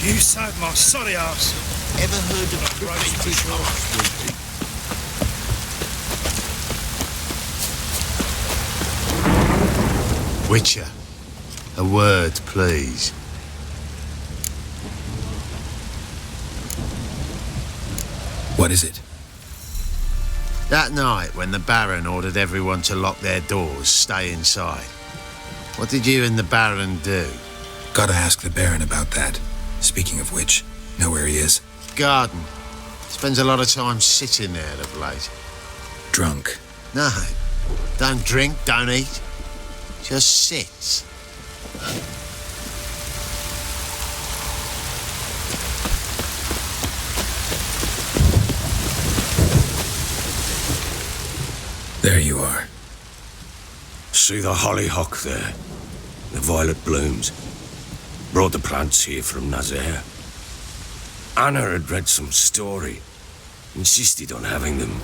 You saved my sorry ass. Ever heard of a British horse? Witcher, a word, please. What is it? That night when the Baron ordered everyone to lock their doors, stay inside. What did you and the Baron do? Gotta ask the Baron about that. Speaking of which, know where he is? Garden. Spends a lot of time sitting there of late. Drunk. No, don't drink, don't eat. Just sits. There you are. See the hollyhock there? The violet blooms. Brought the plants here from Nazaire. Anna had read some story. Insisted on having them.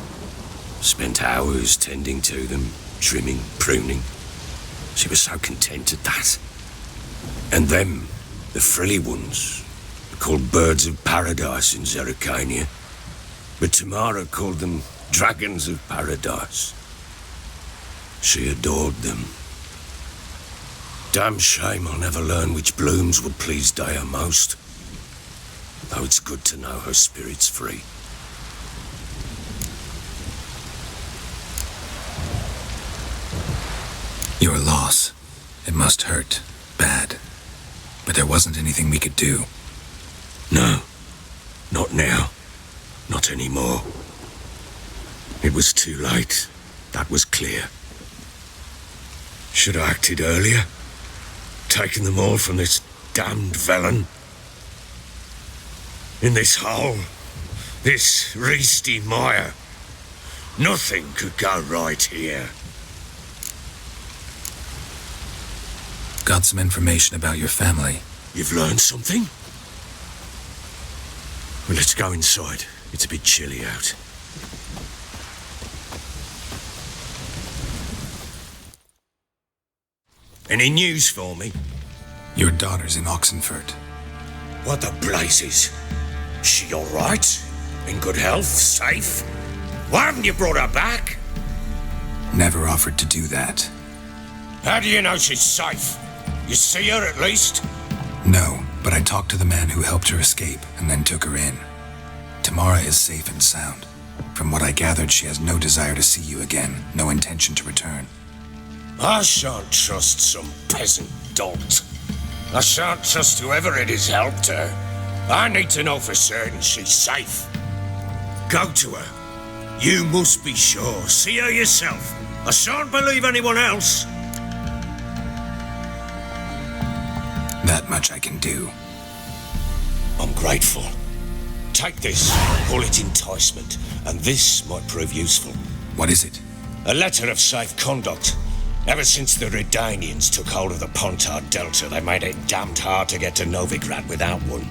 Spent hours tending to them, trimming, pruning. She was so content at that. And them, the frilly ones, are called birds of paradise in Zerrikania. But Tamara called them dragons of paradise. She adored them. Damn shame I'll never learn which blooms would please Dea most. Though it's good to know her spirit's free. Your loss. It must hurt. Bad. But there wasn't anything we could do. No. Not now. Not anymore. It was too late. That was clear. Should have acted earlier. Taken them all from this damned villain. In this hole. This reesty mire. Nothing could go right here. Got some information about your family. You've learned something? Well, let's go inside. It's a bit chilly out. Any news for me? Your daughter's in Oxenford. What the blazes? She all right? In good health? Safe? Why haven't you brought her back? Never offered to do that. How do you know she's safe? You see her at least? No, but I talked to the man who helped her escape and then took her in. Tamara is safe and sound. From what I gathered, she has no desire to see you again, no intention to return. I shan't trust some peasant dolt. I shan't trust whoever it is helped her. I need to know for certain she's safe. Go to her. You must be sure. See her yourself. I shan't believe anyone else. That much I can do. I'm grateful. Take this, call it enticement, and this might prove useful. What is it? A letter of safe conduct. Ever since the Redanians took hold of the Pontard Delta, they made it damned hard to get to Novigrad without one.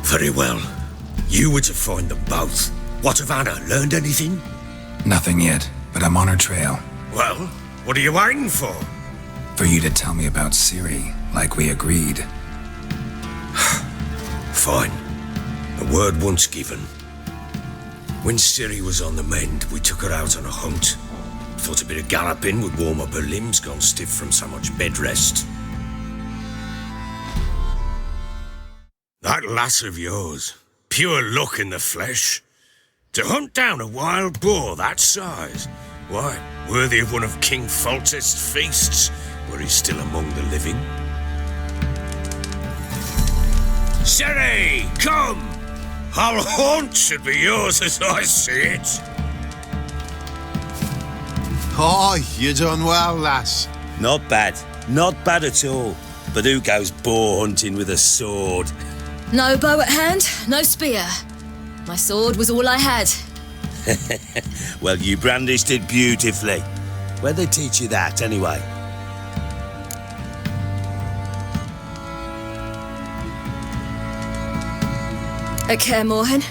Very well. You were to find them both. What of Anna? Learned anything? Nothing yet, but I'm on her trail. Well, what are you waiting for? For you to tell me about Ciri, like we agreed. Fine. A word once given. When Ciri was on the mend, we took her out on a hunt. Thought a bit of galloping would warm up her limbs, gone stiff from so much bed rest. That lass of yours, pure luck in the flesh. To hunt down a wild boar that size, why, worthy of one of King Foltest's feasts, were he still among the living. Ciri, come! Our haunt should be yours as I see it. Oh, you done well, lass. Not bad. Not bad at all. But who goes boar hunting with a sword? No bow at hand, no spear. My sword was all I had. Well, you brandished it beautifully. Where'd they teach you that, anyway? At Kaer Morhen.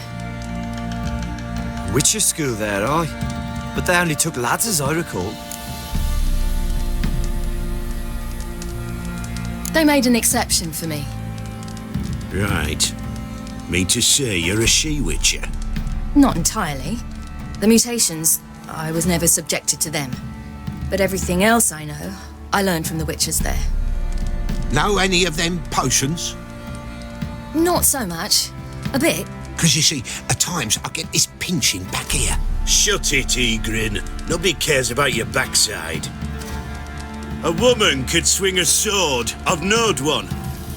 Witcher school there, aye. But they only took lads, as I recall. They made an exception for me. Right. Mean to say you're a she-witcher? Not entirely. The mutations, I was never subjected to them. But everything else I know, I learned from the witches there. Know any of them potions? Not so much. A bit. Because you see, at times I get this pinching back here. Shut it, Egrin. Nobody cares about your backside. A woman could swing a sword. I've knowed one.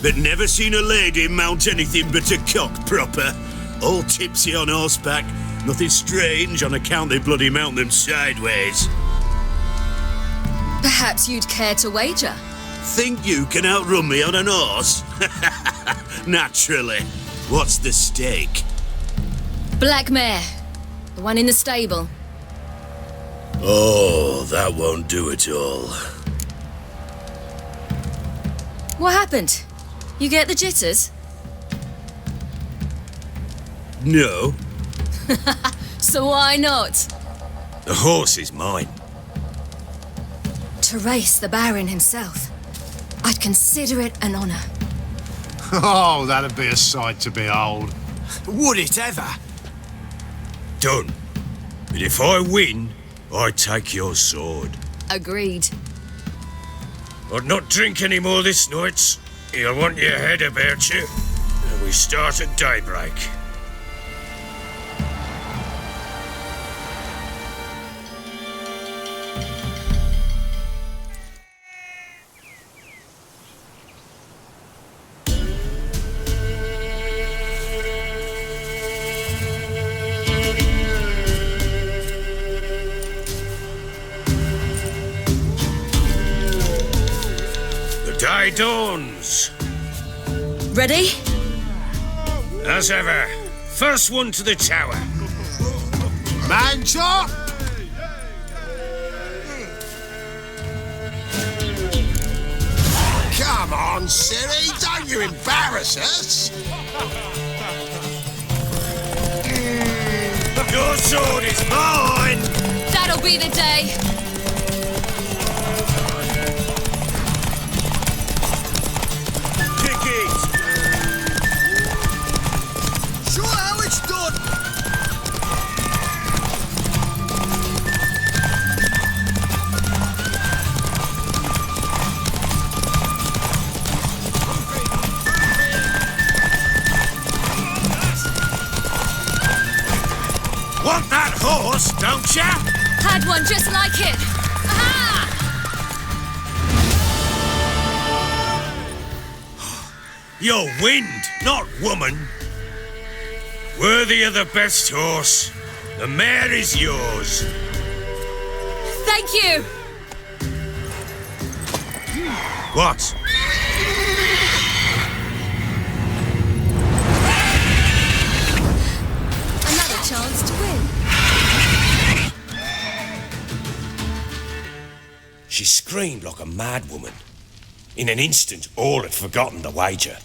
But never seen a lady mount anything but a cock proper. All tipsy on horseback. Nothing strange on account they bloody mount them sideways. Perhaps you'd care to wager? Think you can outrun me on an horse? Naturally. What's the stake? Black mare. The one in the stable. Oh, that won't do it all. What happened? You get the jitters? No. So why not? The horse is mine. To race the Baron himself. I'd consider it an honour. Oh, that'd be a sight to behold. Would it ever? Done. But if I win, I take your sword. Agreed. I'd not drink any more this night. You'll want your head about you. And we start at daybreak. Day dawns. Ready? As ever, first one to the tower. Man chop! Come on, Ciri, don't you embarrass us! Your sword is mine! That'll be the day. Show how it's done! Want that horse, don't ya? Had one just like it. Aha! You're wind, not woman. Worthy of the best horse. The mare is yours. Thank you. What? Another chance to win. She screamed like a mad woman. In an instant, all had forgotten the wager.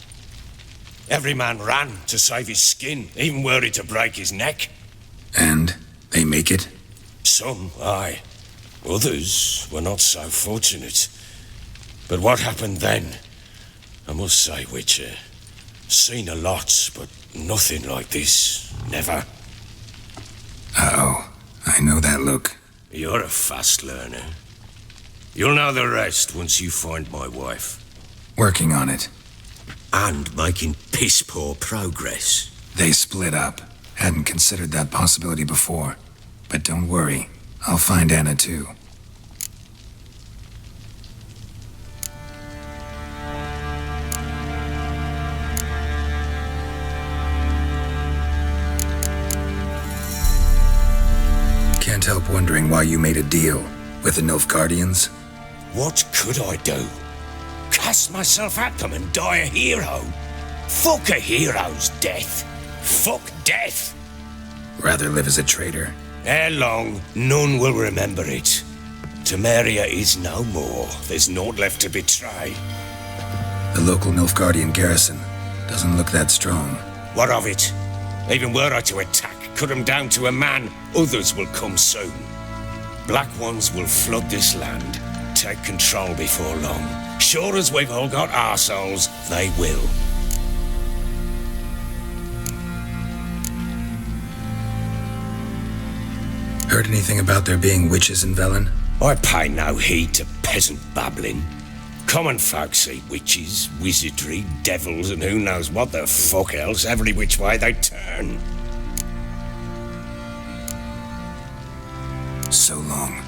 Every man ran to save his skin, even were it to break his neck. And they make it? Some, aye. Others were not so fortunate. But what happened then? I must say, Witcher, seen a lot, but nothing like this. Never. Uh-oh. I know that look. You're a fast learner. You'll know the rest once you find my wife. Working on it. And making piss-poor progress. They split up. Hadn't considered that possibility before. But don't worry. I'll find Anna too. Can't help wondering why you made a deal with the Nilfgaardians. What could I do? Cast myself at them and die a hero? Fuck a hero's death. Fuck death. Rather live as a traitor. Ere long, none will remember it. Temeria is no more. There's naught left to betray. The local Nilfgaardian garrison doesn't look that strong. What of it? Even were I to attack, cut them down to a man, others will come soon. Black ones will flood this land, take control before long. Sure as we've all got arseholes, they will. Heard anything about there being witches in Velen? I pay no heed to peasant babbling. Common folk see witches, wizardry, devils, and who knows what the fuck else every which way they turn. So long.